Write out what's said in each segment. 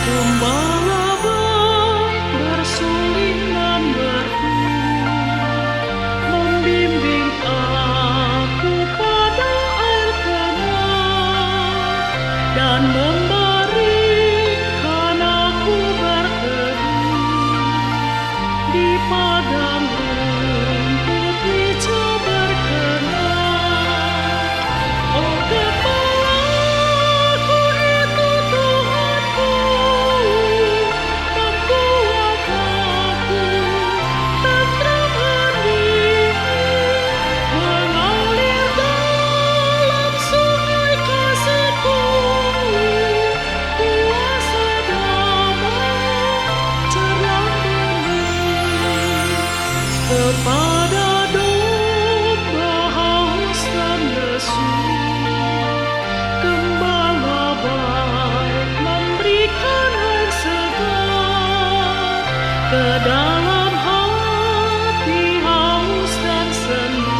Gembala bersuling dan membimbing aku pada air tenang dan memberikan aku berteduh di padang rumput hijau berkenan. Oh, gembalaku itu Tuhanku, membuat aku tentram hening, mengalir dalam sungai kasih-Ku, kuasa damai cerah bening. Kepada domba haus dan lesu, gembala baik memberikan air segar. Ke dalam hati haus dan sendu,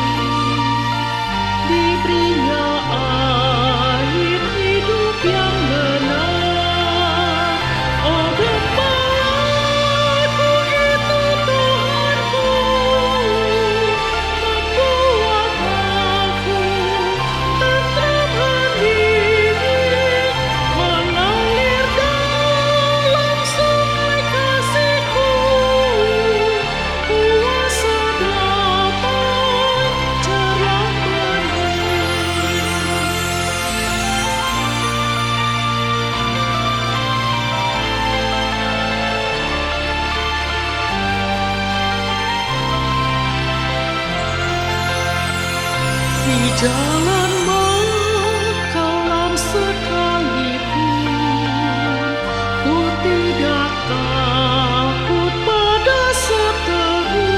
diberinya air hidup yang benar. Oh, gembalaku itu Tuhanku, membuat aku tentram hening, mengalir dalam sungai kasih-Ku, kuasa damai cerah bening. Di jalan kelam sekalipun, ku tidak takut pada seteru,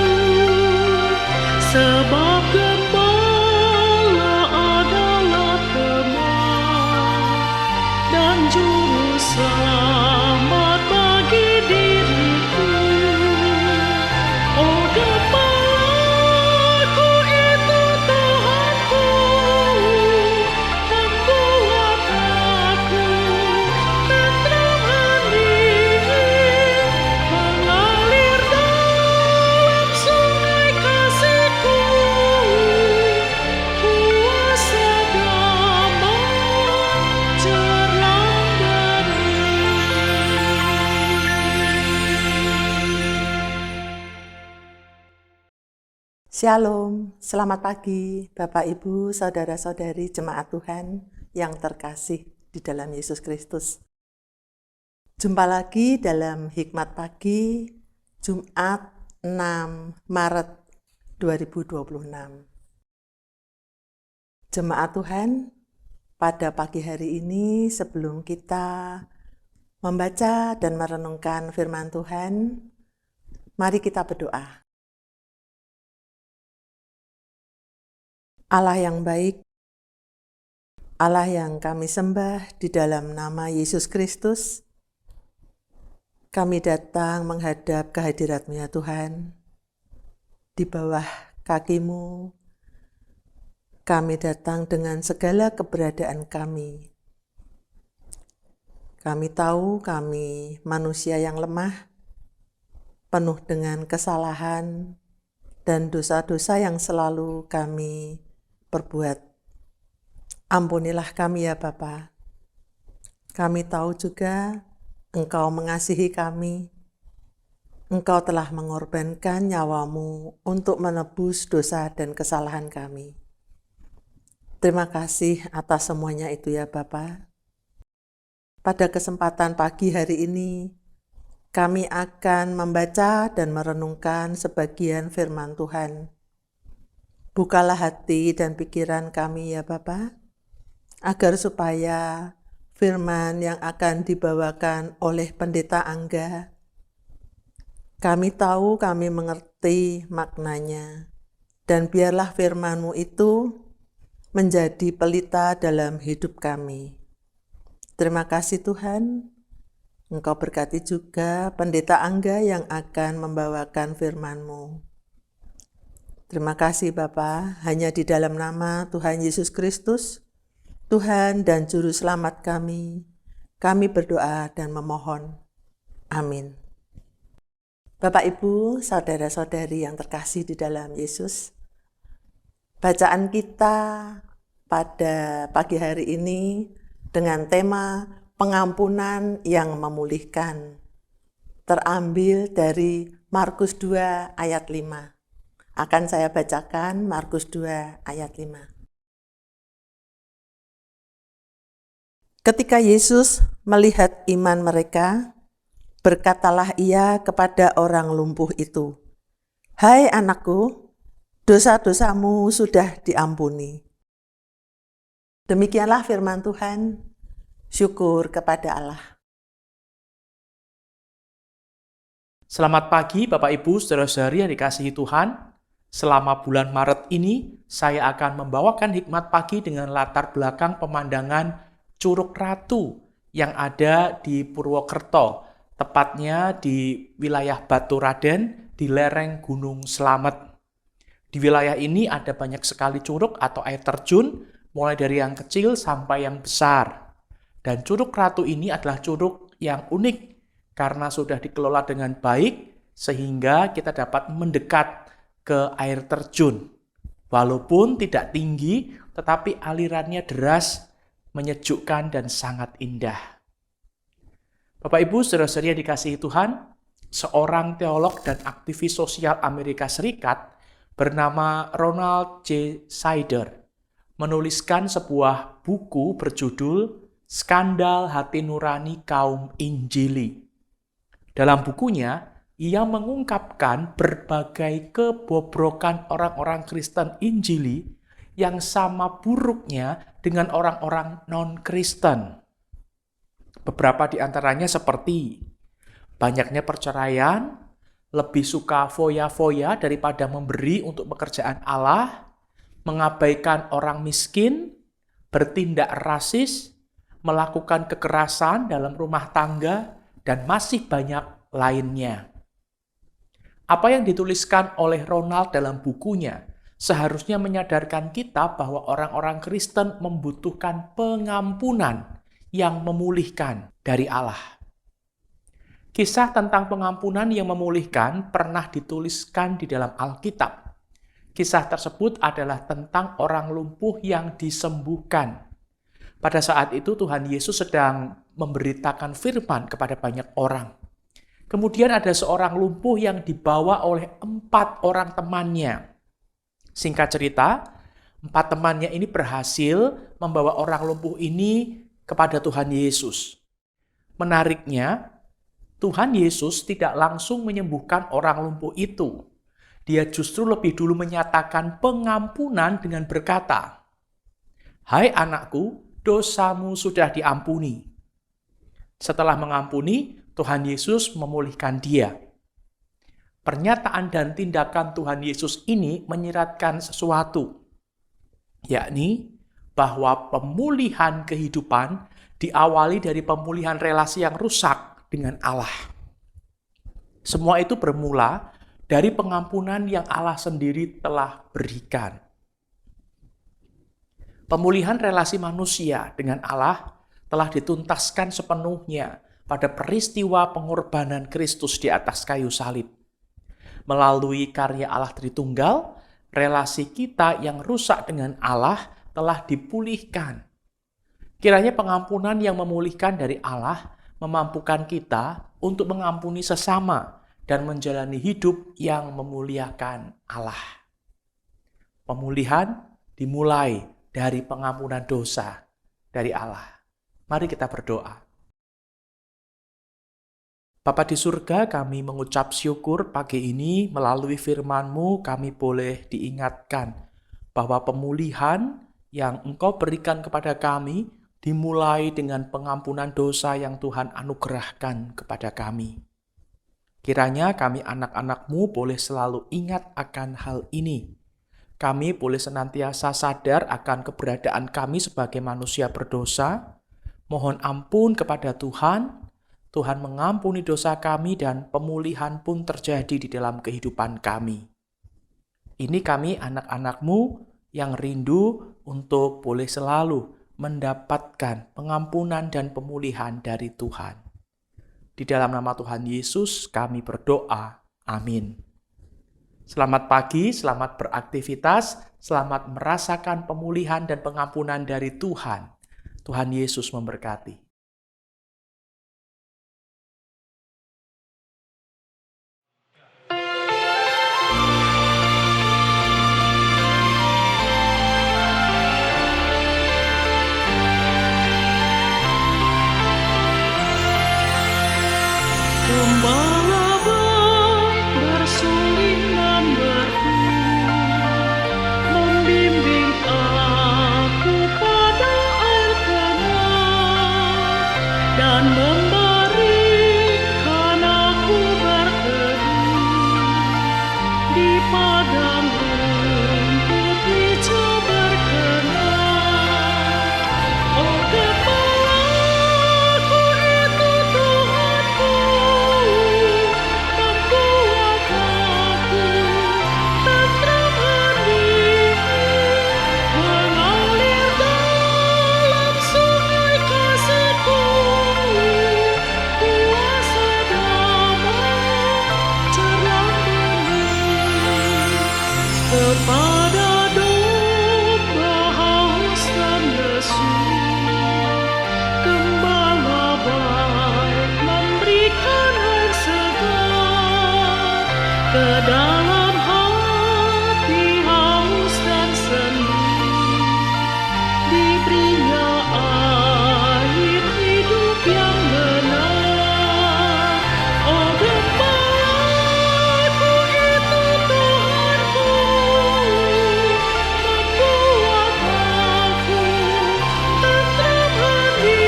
sebab gembala adalah teman dan juru selamat bagi diriku. Oh, gembalaku itu Tuhanku, membuat aku tentram hening, mengalir dalam sungai kasih-Ku, kuasa damai cerah bening. Shalom, selamat pagi Bapak Ibu, Saudara-saudari Jemaat Tuhan yang terkasih di dalam Yesus Kristus. Jumpa lagi dalam Hikmat Pagi, Jumat 6 Maret 2026. Jemaat Tuhan, pada pagi hari ini sebelum kita membaca dan merenungkan firman Tuhan, mari kita berdoa. Allah yang baik, Allah yang kami sembah di dalam nama Yesus Kristus, kami datang menghadap kehadirat-Mu ya Tuhan. Di bawah kaki-Mu, kami datang dengan segala keberadaan kami. Kami tahu kami manusia yang lemah, penuh dengan kesalahan dan dosa-dosa yang selalu kami perbuat. Ampunilah kami ya Bapa. Kami tahu juga Engkau mengasihi kami. Engkau telah mengorbankan nyawa-Mu untuk menebus dosa dan kesalahan kami. Terima kasih atas semuanya itu ya Bapa. Pada kesempatan pagi hari ini, kami akan membaca dan merenungkan sebagian firman Tuhan. Bukalah hati dan pikiran kami ya Bapa, agar supaya firman yang akan dibawakan oleh Pendeta Angga, kami tahu, kami mengerti maknanya, dan biarlah firman-Mu itu menjadi pelita dalam hidup kami. Terima kasih Tuhan, Engkau berkati juga Pendeta Angga yang akan membawakan firman-Mu. Terima kasih Bapa, hanya di dalam nama Tuhan Yesus Kristus, Tuhan dan Juru Selamat kami Kami berdoa dan memohon. Amin. Bapak, Ibu, saudara-saudari yang terkasih di dalam Yesus, bacaan kita pada pagi hari ini dengan tema pengampunan yang memulihkan, terambil dari Markus 2 ayat 5. Akan saya bacakan Markus 2 ayat 5. Ketika Yesus melihat iman mereka, berkatalah ia kepada orang lumpuh itu, "Hai anakku, dosa-dosamu sudah diampuni." Demikianlah firman Tuhan. Syukur kepada Allah. Selamat pagi Bapak Ibu, saudara-saudari yang dikasihi Tuhan. Selama bulan Maret ini, saya akan membawakan hikmat pagi dengan latar belakang pemandangan Curug Ratu yang ada di Purwokerto, tepatnya di wilayah Baturaden di lereng Gunung Slamet. Di wilayah ini ada banyak sekali curug atau air terjun, mulai dari yang kecil sampai yang besar. Dan Curug Ratu ini adalah curug yang unik karena sudah dikelola dengan baik sehingga kita dapat mendekat ke air terjun. Walaupun tidak tinggi, tetapi alirannya deras, menyejukkan dan sangat indah. Bapak Ibu, saudara-saudari yang dikasihi Tuhan, seorang teolog dan aktivis sosial Amerika Serikat bernama Ronald J. Sider menuliskan sebuah buku berjudul Skandal Hati Nurani Kaum Injili. Dalam bukunya, ia mengungkapkan berbagai kebobrokan orang-orang Kristen Injili yang sama buruknya dengan orang-orang non-Kristen. Beberapa di antaranya seperti banyaknya perceraian, lebih suka foya-foya daripada memberi untuk pekerjaan Allah, mengabaikan orang miskin, bertindak rasis, melakukan kekerasan dalam rumah tangga, dan masih banyak lainnya. Apa yang dituliskan oleh Ronald dalam bukunya seharusnya menyadarkan kita bahwa orang-orang Kristen membutuhkan pengampunan yang memulihkan dari Allah. Kisah tentang pengampunan yang memulihkan pernah dituliskan di dalam Alkitab. Kisah tersebut adalah tentang orang lumpuh yang disembuhkan. Pada saat itu Tuhan Yesus sedang memberitakan firman kepada banyak orang. Kemudian ada seorang lumpuh yang dibawa oleh 4 orang temannya. Singkat cerita, 4 temannya ini berhasil membawa orang lumpuh ini kepada Tuhan Yesus. Menariknya, Tuhan Yesus tidak langsung menyembuhkan orang lumpuh itu. Dia justru lebih dulu menyatakan pengampunan dengan berkata, "Hai anakku, dosamu sudah diampuni." Setelah mengampuni, Tuhan Yesus memulihkan dia. Pernyataan dan tindakan Tuhan Yesus ini menyiratkan sesuatu, yakni bahwa pemulihan kehidupan diawali dari pemulihan relasi yang rusak dengan Allah. Semua itu bermula dari pengampunan yang Allah sendiri telah berikan. Pemulihan relasi manusia dengan Allah telah dituntaskan sepenuhnya pada peristiwa pengorbanan Kristus di atas kayu salib. Melalui karya Allah Tritunggal, relasi kita yang rusak dengan Allah telah dipulihkan. Kiranya pengampunan yang memulihkan dari Allah memampukan kita untuk mengampuni sesama dan menjalani hidup yang memuliakan Allah. Pemulihan dimulai dari pengampunan dosa dari Allah. Mari kita berdoa. Bapa di surga, kami mengucap syukur pagi ini melalui firman-Mu kami boleh diingatkan bahwa pemulihan yang Engkau berikan kepada kami dimulai dengan pengampunan dosa yang Tuhan anugerahkan kepada kami. Kiranya kami anak-anak-Mu boleh selalu ingat akan hal ini. Kami boleh senantiasa sadar akan keberadaan kami sebagai manusia berdosa. Mohon ampun kepada Tuhan. Tuhan mengampuni dosa kami dan pemulihan pun terjadi di dalam kehidupan kami. Ini kami anak-anak-Mu yang rindu untuk boleh selalu mendapatkan pengampunan dan pemulihan dari Tuhan. Di dalam nama Tuhan Yesus kami berdoa. Amin. Selamat pagi, selamat beraktivitas, selamat merasakan pemulihan dan pengampunan dari Tuhan. Tuhan Yesus memberkati. Pembalap bersuling dan bergumul, membimbing aku pada air tenang dan memberikan aku berteduh di padang rumput hijau berkenan. Oh, gembalaku itu Tuhanku, membuat aku tentram hati, mengalir dalam sungai kasih-Ku, kuasa damai cerah bening. Kepada domba haus dan lesu, gembala baik memberikan air segar. Ke dalam hati haus dan sendu, diberinya air hidup yang benar. Oh, gembalaku itu Tuhanku, membuat aku tentram hati,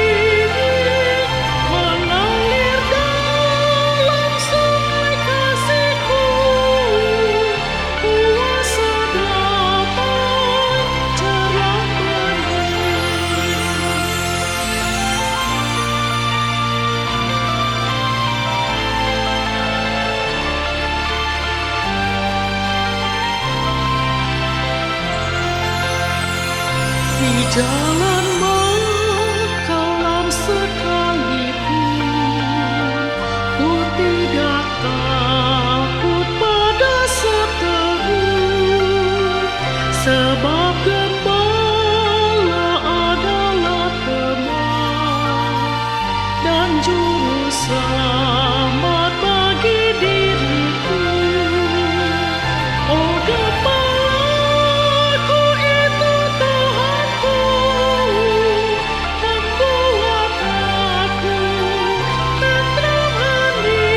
mengalir dalam sungai kasih-Ku, kuasa damai cerah bening. Di jalan mengkelam sekalipun, ku tidak takut pada seteru, sebab gembala adalah teman dan juru selamat bagi diriku. Oh, gembalaku itu Tuhanku, membuat aku tentram hati,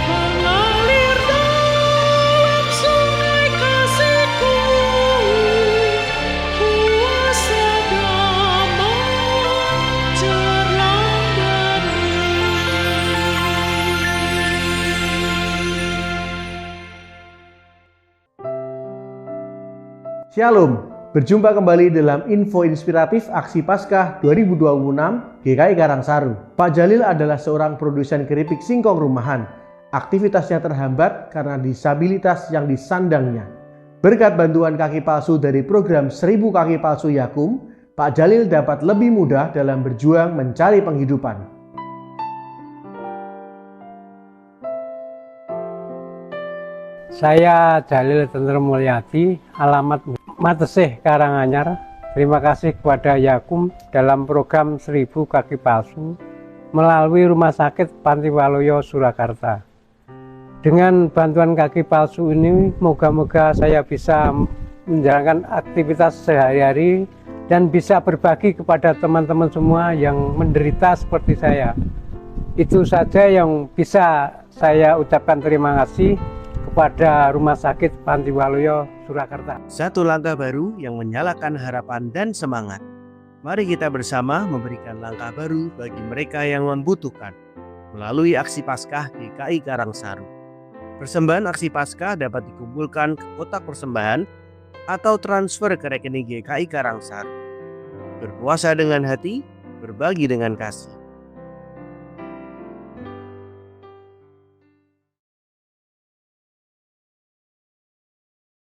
mengalir dalam sungai kasih-Ku, kuasa damai cerah bening. Shalom, berjumpa kembali dalam info inspiratif Aksi Paskah 2026 GKI Karangsaru. Pak Jalil adalah seorang produsen keripik singkong rumahan. Aktivitasnya terhambat karena disabilitas yang disandangnya. Berkat bantuan kaki palsu dari program 1000 kaki palsu Yakum, Pak Jalil dapat lebih mudah dalam berjuang mencari penghidupan. Saya Jalil Tentrem Mulyadi, alamat Matesih Karanganyar. Terima kasih kepada Yakum dalam program 1000 kaki palsu melalui Rumah Sakit Panti Waluyo Surakarta. Dengan bantuan kaki palsu ini, moga-moga saya bisa menjalankan aktivitas sehari-hari dan bisa berbagi kepada teman-teman semua yang menderita seperti saya. Itu saja yang bisa saya ucapkan terima kasih kepada Rumah Sakit Panti Waluyo Surakarta. Satu langkah baru yang menyalakan harapan dan semangat. Mari kita bersama memberikan langkah baru bagi mereka yang membutuhkan melalui Aksi Paskah GKI Karangsaru. Persembahan Aksi Paskah dapat dikumpulkan ke kotak persembahan atau transfer ke rekening GKI Karangsaru. Berpuasa dengan hati, berbagi dengan kasih.